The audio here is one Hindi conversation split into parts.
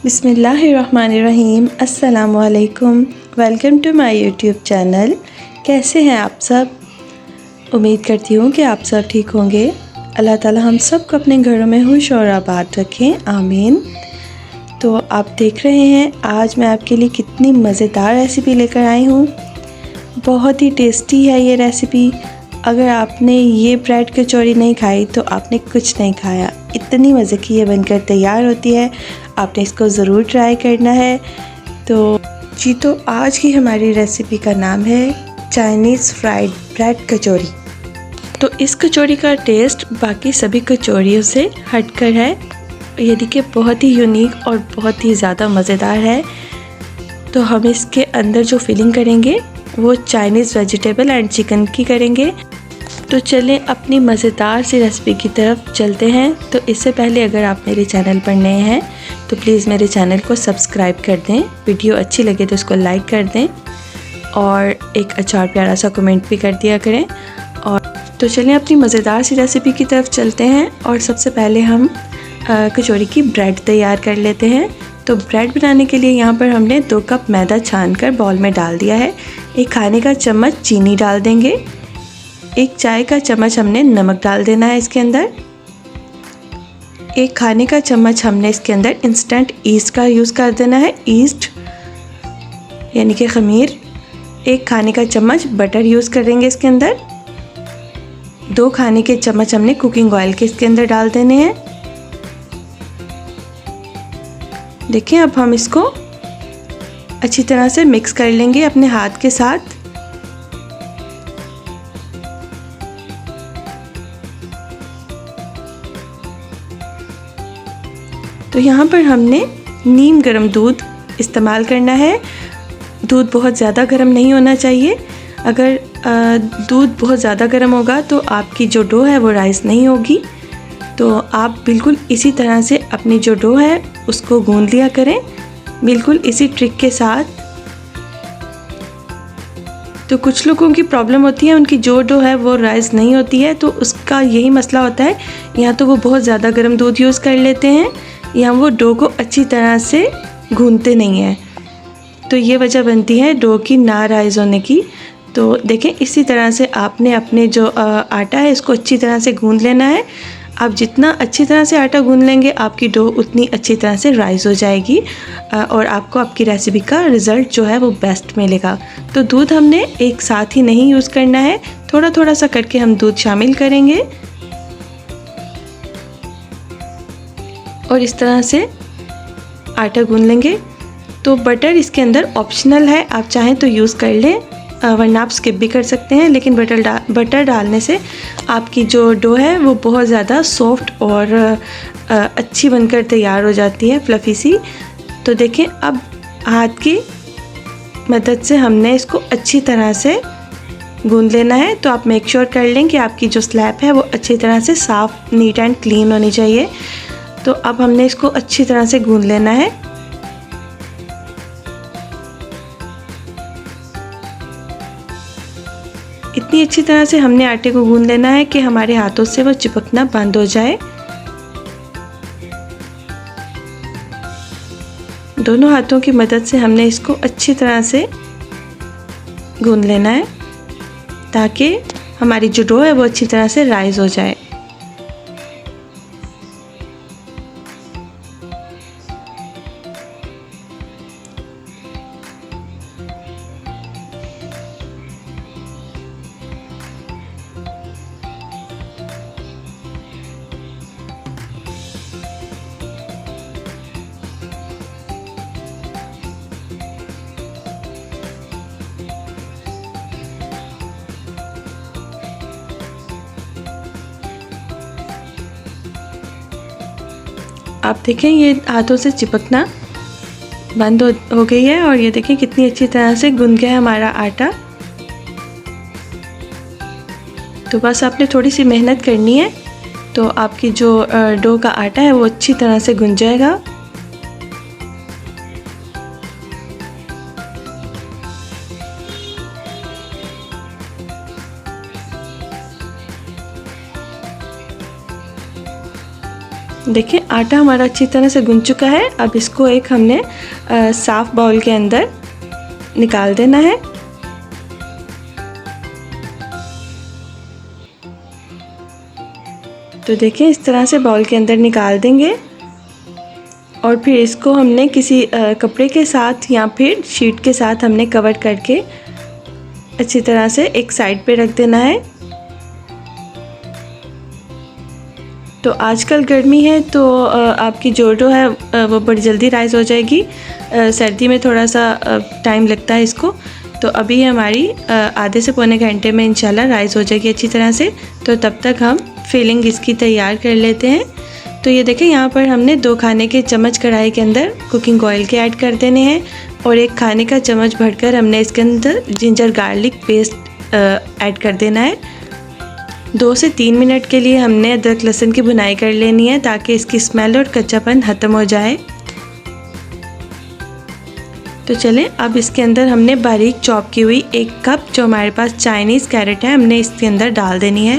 बिस्मिल्लाहिर्रहमानिर्रहीम। अस्सलामुअलैकुम। Welcome to my YouTube channel. कैसे हैं आप सब? उम्मीद करती हूँ कि आप सब ठीक होंगे। अल्लाह ताला हम सब को अपने घरों में खुश और आबाद रखें, आमीन। तो आप देख रहे हैं आज मैं आपके लिए कितनी मज़ेदार रेसिपी लेकर आई हूँ। बहुत ही टेस्टी है ये रेसिपी। अगर आपने ये ब्रेड कचौरी नहीं खाई तो आपने कुछ नहीं खाया। इतनी मज़े की ये बनकर तैयार होती है, आपने इसको ज़रूर ट्राई करना है। तो आज की हमारी रेसिपी का नाम है चाइनीज़ फ्राइड ब्रेड कचौरी। तो इस कचौरी का टेस्ट बाकी सभी कचौरियों से हटकर है। ये देखिए बहुत ही यूनिक और बहुत ही ज़्यादा मज़ेदार है। तो हम इसके अंदर जो फिलिंग करेंगे वो चाइनीज़ वेजिटेबल एंड चिकन की करेंगे। तो चलें अपनी मज़ेदार सी रेसिपी की तरफ चलते हैं। तो इससे पहले अगर आप मेरे चैनल पर नए हैं तो प्लीज़ मेरे चैनल को सब्सक्राइब कर दें। वीडियो अच्छी लगे तो इसको लाइक कर दें और एक अच्छा और प्यारा सा कमेंट भी कर दिया करें। और तो चलें अपनी मज़ेदार सी रेसिपी की तरफ चलते हैं। और सबसे पहले हम कचौरी की ब्रेड तैयार कर लेते हैं। तो ब्रेड बनाने के लिए यहाँ पर हमने 2 कप मैदा छानकर बाउल में डाल दिया है। 1 खाने का चम्मच चीनी डाल देंगे। 1 चाय का चम्मच हमने नमक डाल देना है इसके अंदर। 1 खाने का चम्मच हमने इसके अंदर इंस्टेंट ईस्ट का यूज़ कर देना है, ईस्ट यानी कि खमीर। 1 खाने का चम्मच बटर यूज़ करेंगे इसके अंदर। 2 खाने के चम्मच हमने कुकिंग ऑयल के इसके अंदर डाल देने हैं। देखिए अब हम इसको अच्छी तरह से मिक्स कर लेंगे अपने हाथ के साथ। तो यहाँ पर हमने नीम गर्म दूध इस्तेमाल करना है। दूध बहुत ज़्यादा गर्म नहीं होना चाहिए। अगर दूध बहुत ज़्यादा गर्म होगा तो आपकी जो डो है वो राइस नहीं होगी। तो आप बिल्कुल इसी तरह से अपनी जो डो है उसको गूंद लिया करें, बिल्कुल इसी ट्रिक के साथ। तो कुछ लोगों की प्रॉब्लम होती है, उनकी जो डो है वो राइस नहीं होती है, तो उसका यही मसला होता है। या तो वो बहुत ज़्यादा गर्म दूध यूज़ कर लेते हैं या वो डो को अच्छी तरह से गूंदते नहीं हैं। तो ये वजह बनती है डो की ना राइस होने की। तो देखें इसी तरह से आपने अपने जो आटा है इसको अच्छी तरह से गूंद लेना है। आप जितना अच्छी तरह से आटा गूंद लेंगे आपकी डो उतनी अच्छी तरह से राइस हो जाएगी और आपको आपकी रेसिपी का रिज़ल्ट जो है वो बेस्ट मिलेगा। तो दूध हमने एक साथ ही नहीं यूज़ करना है, थोड़ा थोड़ा सा करके हम दूध शामिल करेंगे और इस तरह से आटा गूंद लेंगे। तो बटर इसके अंदर ऑप्शनल है, आप चाहें तो यूज़ कर लें वरना आप स्किप भी कर सकते हैं। लेकिन बटर डालने से आपकी जो डो है वो बहुत ज़्यादा सॉफ्ट और अच्छी बनकर तैयार हो जाती है, फ्लफ़ी सी। तो देखें अब हाथ की मदद से हमने इसको अच्छी तरह से गूंद लेना है। तो आप मेक श्योर कर लें कि आपकी जो स्लैब है वो अच्छी तरह से साफ़, नीट एंड क्लीन होनी चाहिए। तो अब हमने इसको अच्छी तरह से गूंद लेना है। इतनी अच्छी तरह से हमने आटे को गूंद लेना है कि हमारे हाथों से वो चिपकना बंद हो जाए। दोनों हाथों की मदद से हमने इसको अच्छी तरह से गूंद लेना है ताकि हमारी जो डो है वो अच्छी तरह से राइज हो जाए। आप देखें ये हाथों से चिपकना बंद हो गई है और ये देखें कितनी अच्छी तरह से गूंद गया है हमारा आटा। तो बस आपने थोड़ी सी मेहनत करनी है तो आपकी जो डो का आटा है वो अच्छी तरह से गूंद जाएगा। देखिए आटा हमारा अच्छी तरह से गूंथ चुका है। अब इसको एक हमने साफ़ बाउल के अंदर निकाल देना है। तो देखिए इस तरह से बाउल के अंदर निकाल देंगे और फिर इसको हमने किसी कपड़े के साथ या फिर शीट के साथ हमने कवर करके अच्छी तरह से एक साइड पे रख देना है। तो आजकल गर्मी है तो आपकी जो डो है वो बड़ी जल्दी राइस हो जाएगी। सर्दी में थोड़ा सा टाइम लगता है इसको। तो अभी हमारी आधे से पौने घंटे में इंशाल्लाह राइस हो जाएगी अच्छी तरह से। तो तब तक हम फिलिंग इसकी तैयार कर लेते हैं। तो ये देखें यहाँ पर हमने 2 खाने के चम्मच कढ़ाई के अंदर कुकिंग ऑयल के ऐड कर देने हैं और 1 खाने का चम्मच भरकर हमने इसके अंदर जिंजर गार्लिक पेस्ट ऐड कर देना है। 2 से 3 मिनट के लिए हमने अदरक लहसुन की भुनाई कर लेनी है ताकि इसकी स्मेल और कच्चापन ख़त्म हो जाए। तो चलें अब इसके अंदर हमने बारीक चॉप की हुई 1 कप जो हमारे पास चाइनीज़ कैरेट है हमने इसके अंदर डाल देनी है।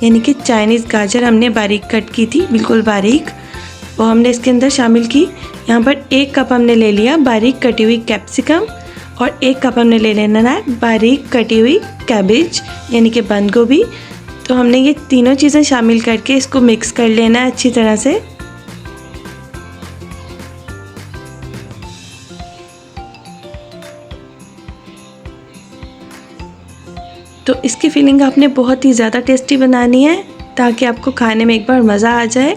यानी कि चाइनीज़ गाजर हमने बारीक कट की थी, बिल्कुल बारीक, वो हमने इसके अंदर शामिल की। यहाँ पर 1 कप हमने ले लिया बारीक कटी हुई कैप्सिकम और 1 कप हमने ले लेना है बारीक कटी हुई कैबेज यानी कि बंद गोभी। तो हमने ये तीनों चीज़ें शामिल करके इसको मिक्स कर लेना है अच्छी तरह से। तो इसकी फीलिंग आपने बहुत ही ज़्यादा टेस्टी बनानी है ताकि आपको खाने में एक बार मज़ा आ जाए।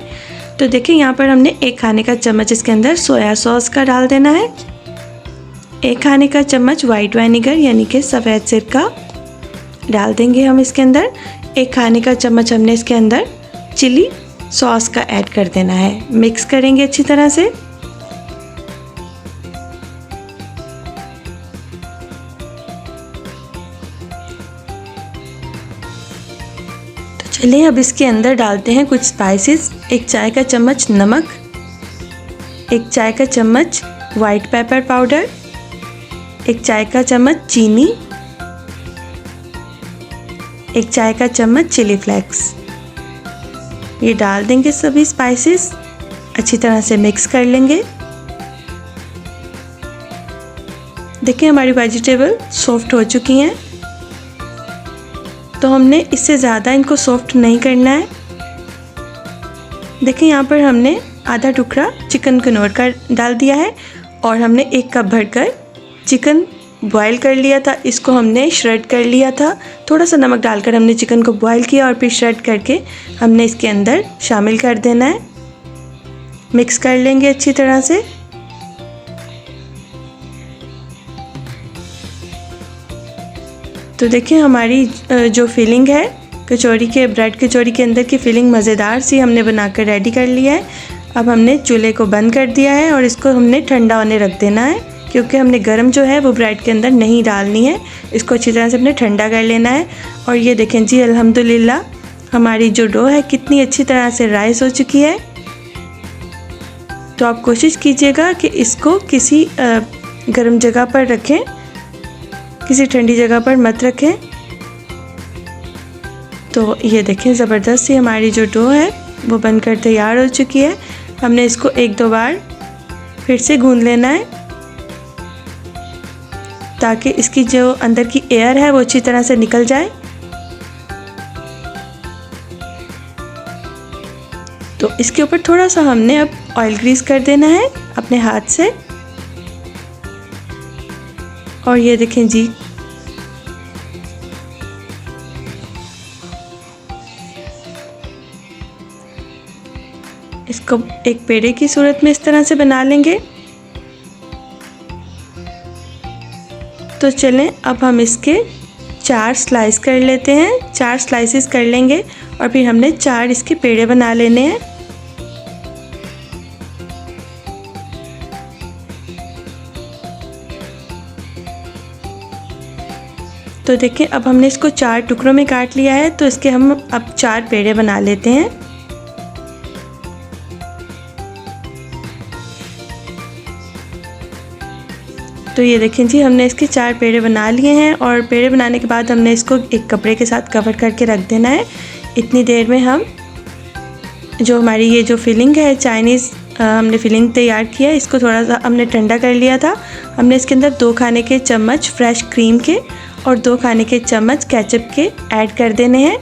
तो देखिए यहाँ पर हमने 1 खाने का चम्मच इसके अंदर सोया सॉस का डाल देना है, 1 खाने का चम्मच वाइट वाइनेगर यानी कि सफ़ेद सिरका डाल देंगे हम इसके अंदर। 1 खाने का चम्मच हमने इसके अंदर चिली सॉस का ऐड कर देना है। मिक्स करेंगे अच्छी तरह से। तो चलिए अब इसके अंदर डालते हैं कुछ स्पाइसेस। 1 चाय का चम्मच नमक, 1 चाय का चम्मच वाइट पेपर पाउडर, 1 चाय का चम्मच चीनी, 1 चाय का चम्मच चिली फ्लेक्स। ये डाल देंगे सभी स्पाइसेस, अच्छी तरह से मिक्स कर लेंगे। देखिए हमारी वेजिटेबल सॉफ्ट हो चुकी हैं। तो हमने इससे ज़्यादा इनको सॉफ्ट नहीं करना है। देखिए यहाँ पर हमने आधा टुकड़ा चिकन कनौर का डाल दिया है और हमने 1 कप भरकर चिकन बॉईल कर लिया था, इसको हमने श्रेड कर लिया था। थोड़ा सा नमक डालकर हमने चिकन को बॉईल किया और फिर श्रेड करके हमने इसके अंदर शामिल कर देना है। मिक्स कर लेंगे अच्छी तरह से। तो देखिए हमारी जो फिलिंग है कचौरी के ब्रेड कचौरी के अंदर की फिलिंग मज़ेदार सी हमने बनाकर रेडी कर लिया है। अब हमने चूल्हे को बंद कर दिया है और इसको हमने ठंडा होने रख देना है क्योंकि हमने गरम जो है वो ब्रेड के अंदर नहीं डालनी है। इसको अच्छी तरह से हमने ठंडा कर लेना है। और ये देखें जी अल्हम्दुलिल्लाह हमारी जो डो है कितनी अच्छी तरह से राइस हो चुकी है। तो आप कोशिश कीजिएगा कि इसको किसी गर्म जगह पर रखें, किसी ठंडी जगह पर मत रखें। तो ये देखें ज़बरदस्त सी हमारी जो डो है वो बनकर तैयार हो चुकी है। हमने इसको 1-2 बार फिर से गूंद लेना है ताकि इसकी जो अंदर की एयर है वो अच्छी तरह से निकल जाए। तो इसके ऊपर थोड़ा सा हमने अब ऑयल ग्रीस कर देना है अपने हाथ से। और ये देखें जी इसको एक पेड़े की सूरत में इस तरह से बना लेंगे। तो चलें अब हम इसके 4 स्लाइस कर लेते हैं, 4 स्लाइसेस कर लेंगे और फिर हमने 4 इसके पेड़े बना लेने हैं। तो देखिए अब हमने इसको 4 टुकड़ों में काट लिया है। तो इसके हम अब 4 पेड़े बना लेते हैं। तो ये देखें जी हमने इसके 4 पेड़े बना लिए हैं और पेड़े बनाने के बाद हमने इसको एक कपड़े के साथ कवर करके रख देना है। इतनी देर में हम जो हमारी ये जो फिलिंग है चाइनीज़ हमने फिलिंग तैयार किया है, इसको थोड़ा सा हमने ठंडा कर लिया था। हमने इसके अंदर 2 खाने के चम्मच फ्रेश क्रीम के और 2 खाने के चम्मच केचप के ऐड कर देने हैं।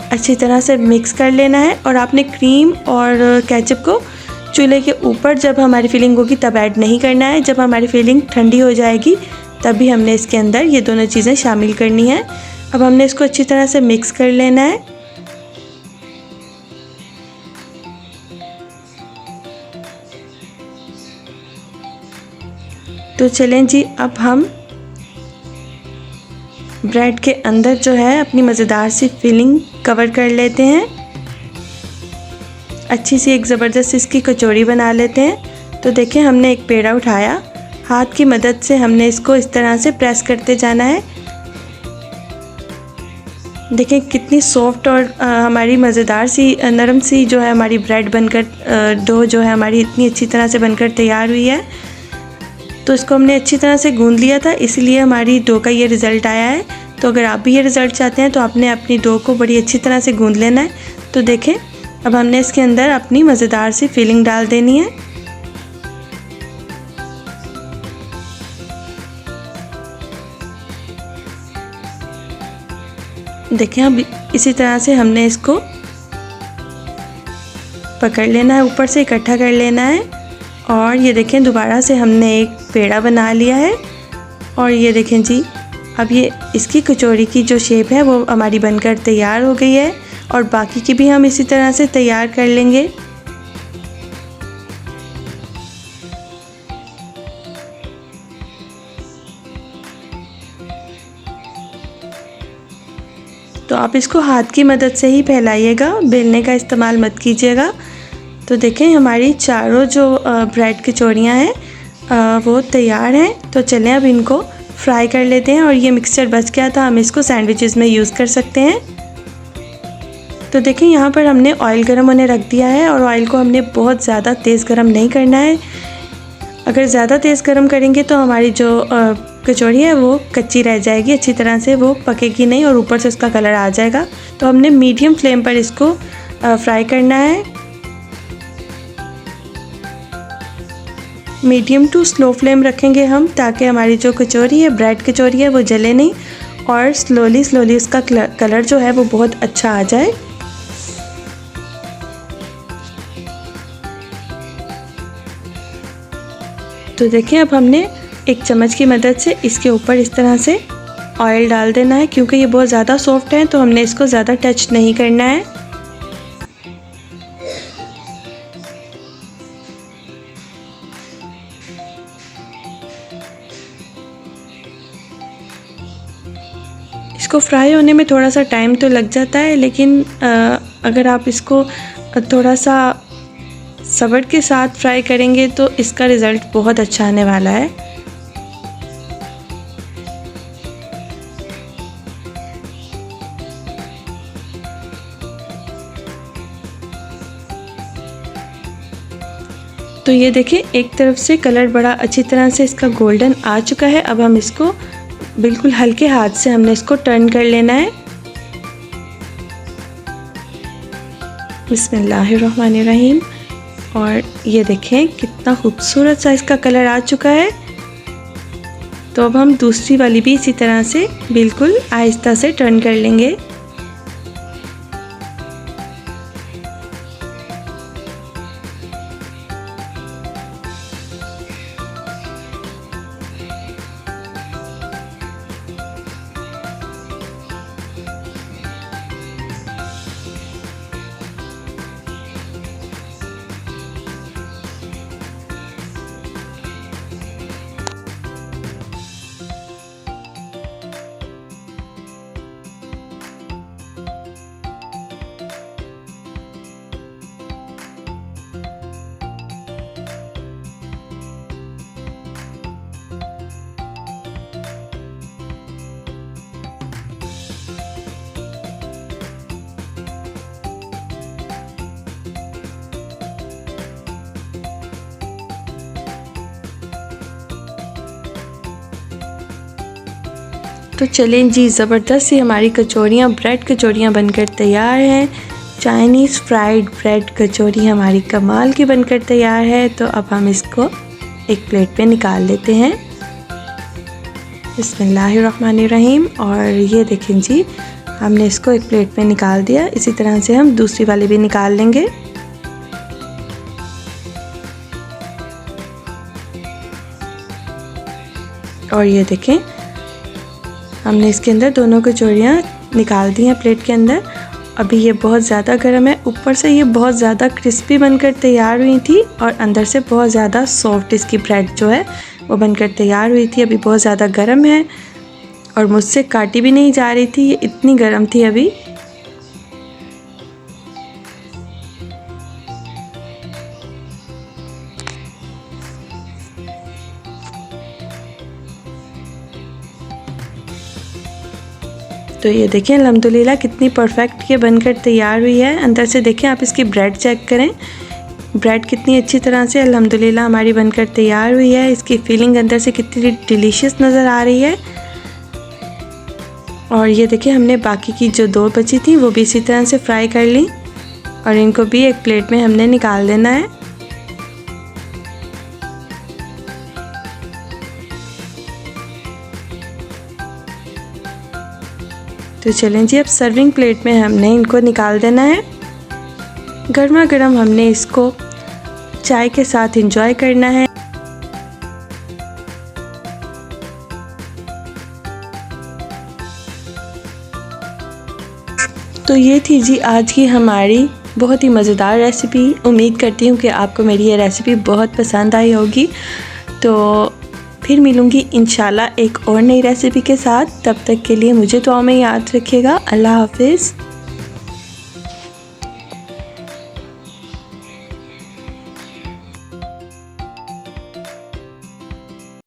अच्छी तरह से मिक्स कर लेना है और आपने क्रीम और केचप को चूल्हे के ऊपर जब हमारी फिलिंग होगी तब ऐड नहीं करना है। जब हमारी फिलिंग ठंडी हो जाएगी तभी हमने इसके अंदर ये दोनों चीज़ें शामिल करनी है। अब हमने इसको अच्छी तरह से मिक्स कर लेना है। तो चलें जी, अब हम ब्रेड के अंदर जो है अपनी मज़ेदार सी फिलिंग कवर कर लेते हैं। अच्छी सी एक ज़बरदस्त इसकी कचौड़ी बना लेते हैं। तो देखें, हमने एक पेड़ा उठाया, हाथ की मदद से हमने इसको इस तरह से प्रेस करते जाना है। देखें कितनी सॉफ्ट और हमारी मज़ेदार सी नरम सी जो है हमारी ब्रेड बनकर डो जो है हमारी इतनी अच्छी तरह से बनकर तैयार हुई है। तो इसको हमने अच्छी तरह से गूंद लिया था, इसलिए हमारी डो का ये रिज़ल्ट आया है। तो अगर आप भी ये रिज़ल्ट चाहते हैं तो आपने अपनी डो को बड़ी अच्छी तरह से गूंद लेना है। तो देखें, अब हमने इसके अंदर अपनी मज़ेदार सी फिलिंग डाल देनी है। देखें, अब इसी तरह से हमने इसको पकड़ लेना है, ऊपर से इकट्ठा कर लेना है। और ये देखें, दोबारा से हमने एक पेड़ा बना लिया है। और ये देखें जी, अब ये इसकी कचौड़ी की जो शेप है वो हमारी बनकर तैयार हो गई है। और बाकी की भी हम इसी तरह से तैयार कर लेंगे। तो आप इसको हाथ की मदद से ही फैलाइएगा, बेलने का इस्तेमाल मत कीजिएगा। तो देखें, हमारी चारों जो ब्रेड कचौड़ियाँ हैं वो तैयार हैं। तो चलें अब इनको फ्राई कर लेते हैं। और ये मिक्सचर बच गया था, हम इसको सैंडविचेस में यूज़ कर सकते हैं। तो देखें, यहाँ पर हमने ऑयल गर्म होने रख दिया है और ऑयल को हमने बहुत ज़्यादा तेज़ गर्म नहीं करना है। अगर ज़्यादा तेज़ गर्म करेंगे तो हमारी जो कचौड़ी है वो कच्ची रह जाएगी, अच्छी तरह से वो पकेगी नहीं और ऊपर से उसका कलर आ जाएगा। तो हमने मीडियम फ्लेम पर इसको फ्राई करना है। मीडियम टू स्लो फ्लेम रखेंगे हम, ताकि हमारी जो कचौरी है, ब्रेड कचौरी है, वो जले नहीं और स्लोली उसका कलर जो है वो बहुत अच्छा आ जाए। तो देखिए, अब हमने एक चम्मच की मदद से इसके ऊपर इस तरह से ऑयल डाल देना है। क्योंकि ये बहुत ज़्यादा सॉफ्ट है तो हमने इसको ज़्यादा टच नहीं करना है। इसको फ्राई होने में थोड़ा सा टाइम तो लग जाता है, लेकिन अगर आप इसको थोड़ा सा सब्र के साथ फ्राई करेंगे तो इसका रिज़ल्ट बहुत अच्छा आने वाला है। तो ये देखिए, एक तरफ से कलर बड़ा अच्छी तरह से इसका गोल्डन आ चुका है। अब हम इसको बिल्कुल हल्के हाथ से हमने इसको टर्न कर लेना है। बिस्मिल्लाहिर्रहमानिर्रहीम। और ये देखें कितना खूबसूरत सा इसका कलर आ चुका है। तो अब हम दूसरी वाली भी इसी तरह से बिल्कुल आहिस्ता से टर्न कर लेंगे। तो चलें जी, ज़बरदस्त सी हमारी कचौरियाँ, ब्रेड कचौरियाँ बनकर तैयार हैं। चाइनीज़ फ्राइड ब्रेड कचौरी हमारी कमाल की बनकर तैयार है। तो अब हम इसको एक प्लेट पे निकाल लेते हैं। बिस्मिल्लाहिर्रहमानिर्रहीम। और ये देखें जी, हमने इसको एक प्लेट पे निकाल दिया। इसी तरह से हम दूसरी वाली भी निकाल लेंगे। और ये देखें, हमने इसके अंदर दोनों कचौरियाँ निकाल दी हैं प्लेट के अंदर। अभी ये बहुत ज़्यादा गर्म है। ऊपर से ये बहुत ज़्यादा क्रिस्पी बनकर तैयार हुई थी और अंदर से बहुत ज़्यादा सॉफ्ट इसकी ब्रेड जो है वो बनकर तैयार हुई थी। अभी बहुत ज़्यादा गर्म है और मुझसे काटी भी नहीं जा रही थी, ये इतनी गर्म थी अभी। तो ये देखें अल्हम्दुलिल्लाह कितनी परफेक्ट ये बनकर तैयार हुई है। अंदर से देखें आप इसकी ब्रेड चेक करें, ब्रेड कितनी अच्छी तरह से अल्हम्दुलिल्लाह हमारी बनकर तैयार हुई है। इसकी फीलिंग अंदर से कितनी डिलीशियस नज़र आ रही है। और ये देखिए हमने बाकी की जो दो बची थी वो भी इसी तरह से फ्राई कर ली और इनको भी एक प्लेट में हमने निकाल देना है। तो चलें जी, अब सर्विंग प्लेट में हमने इनको निकाल देना है। गर्मा गर्म हमने इसको चाय के साथ एंजॉय करना है। तो ये थी जी आज की हमारी बहुत ही मज़ेदार रेसिपी। उम्मीद करती हूँ कि आपको मेरी ये रेसिपी बहुत पसंद आई होगी। तो फिर मिलूँगी इंशाल्लाह एक और नई रेसिपी के साथ। तब तक के लिए मुझे दुआ में याद रखिएगा। अल्लाह हाफ़िज़।